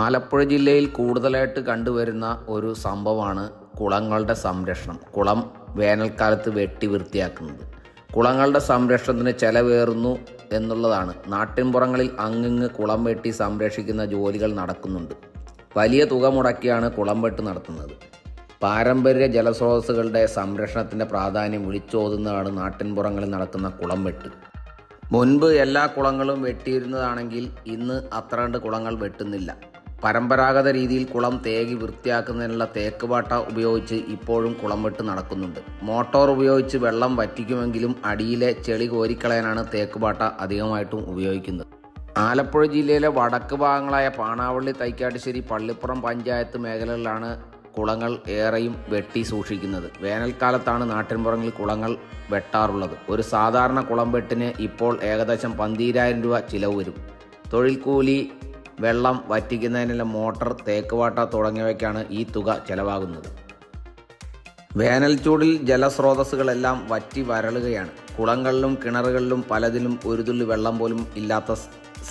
ആലപ്പുഴ ജില്ലയിൽ കൂടുതലായിട്ട് കണ്ടുവരുന്ന ഒരു സംഭവമാണ് കുളങ്ങളുടെ സംരക്ഷണം. കുളം വേനൽക്കാലത്ത് വെട്ടി വൃത്തിയാക്കുന്നത്. കുളങ്ങളുടെ സംരക്ഷണത്തിന് ചെലവേറുന്നു എന്നുള്ളതാണ്. നാട്ടിൻപുറങ്ങളിൽ അങ്ങിങ്ങ് കുളം വെട്ടി സംരക്ഷിക്കുന്ന ജോലികൾ നടക്കുന്നുണ്ട്. വലിയ തുക മുടക്കിയാണ് കുളം വെട്ട് നടത്തുന്നത്. പാരമ്പര്യ ജലസ്രോതസ്സുകളുടെ സംരക്ഷണത്തിൻ്റെ പ്രാധാന്യം വിളിച്ചോതുന്നതാണ് നാട്ടിൻപുറങ്ങളിൽ നടക്കുന്ന കുളം വെട്ട്. മുൻപ് എല്ലാ കുളങ്ങളും വെട്ടിയിരുന്നതാണെങ്കിൽ ഇന്ന് അത്ര കണ്ട് കുളങ്ങൾ വെട്ടുന്നില്ല. പരമ്പരാഗത രീതിയിൽ കുളം തേകി വൃത്തിയാക്കുന്നതിനുള്ള തേക്കുപാട്ട ഉപയോഗിച്ച് ഇപ്പോഴും കുളം വെട്ട് നടക്കുന്നുണ്ട്. മോട്ടോർ ഉപയോഗിച്ച് വെള്ളം വറ്റിക്കുമെങ്കിലും അടിയിലെ ചെളി കോരിക്കളയാനാണ് തേക്കുപാട്ട അധികമായിട്ടും ഉപയോഗിക്കുന്നത്. ആലപ്പുഴ ജില്ലയിലെ വടക്ക് ഭാഗങ്ങളായ പാണാവള്ളി, തൈക്കാട്ടുശ്ശേരി, പള്ളിപ്പുറം പഞ്ചായത്ത് മേഖലകളിലാണ് കുളങ്ങൾ ഏറെയും വെട്ടി സൂക്ഷിക്കുന്നത്. വേനൽക്കാലത്താണ് നാട്ടിൻപുറങ്ങളിൽ കുളങ്ങൾ വെട്ടാറുള്ളത്. ഒരു സാധാരണ കുളം വെട്ടിന് ഇപ്പോൾ ഏകദേശം 12,000 രൂപ ചിലവ് വരും. തൊഴിൽ കൂലി, വെള്ളം വറ്റിക്കുന്നതിനുള്ള മോട്ടോർ, തേക്കുപാട്ട തുടങ്ങിയവയ്ക്കാണ് ഈ തുക ചെലവാകുന്നത്. വേനൽ ചൂടിൽ ജലസ്രോതസ്സുകളെല്ലാം വറ്റി വരളുകയാണ്. കുളങ്ങളിലും കിണറുകളിലും പലതിലും ഒരു തുള്ളി വെള്ളം പോലും ഇല്ലാത്ത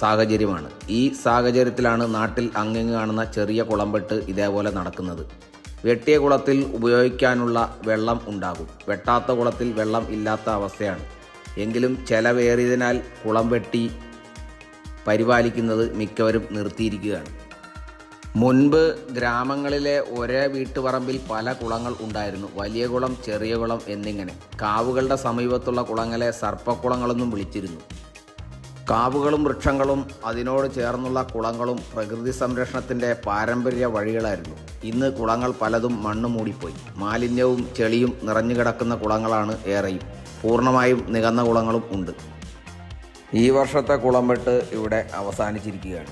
സാഹചര്യമാണ്. ഈ സാഹചര്യത്തിലാണ് നാട്ടിൽ അങ്ങിങ്ങ് കാണുന്ന ചെറിയ കുളം വെട്ട് ഇതേപോലെ നടക്കുന്നത്. വെട്ടിയ കുളത്തിൽ ഉപയോഗിക്കാനുള്ള വെള്ളം ഉണ്ടാകും, വെട്ടാത്ത കുളത്തിൽ വെള്ളം ഇല്ലാത്ത അവസ്ഥയാണ്. എങ്കിലും ചെലവേറിയതിനാൽ കുളം വെട്ടി പരിപാലിക്കുന്നത് മിക്കവരും നിർത്തിയിരിക്കുകയാണ്. മുൻപ് ഗ്രാമങ്ങളിലെ ഒരേ വീട്ടുപറമ്പിൽ പല കുളങ്ങൾ ഉണ്ടായിരുന്നു. വലിയ കുളം, ചെറിയ കുളം എന്നിങ്ങനെ. കാവുകളുടെ സമീപത്തുള്ള കുളങ്ങളെ സർപ്പക്കുളങ്ങളെന്നും വിളിച്ചിരുന്നു. കാവുകളും വൃക്ഷങ്ങളും അതിനോട് ചേർന്നുള്ള കുളങ്ങളും പ്രകൃതി സംരക്ഷണത്തിൻ്റെ പാരമ്പര്യ വഴികളായിരുന്നു. ഇന്ന് കുളങ്ങൾ പലതും മണ്ണ് മൂടിപ്പോയി. മാലിന്യവും ചെളിയും നിറഞ്ഞു കിടക്കുന്ന കുളങ്ങളാണ് ഏറെയും. പൂർണ്ണമായും നികന്ന കുളങ്ങളും ഉണ്ട്. ഈ വർഷത്തെ കുളം വെട്ട് ഇവിടെ അവസാനിച്ചിരിക്കുകയാണ്.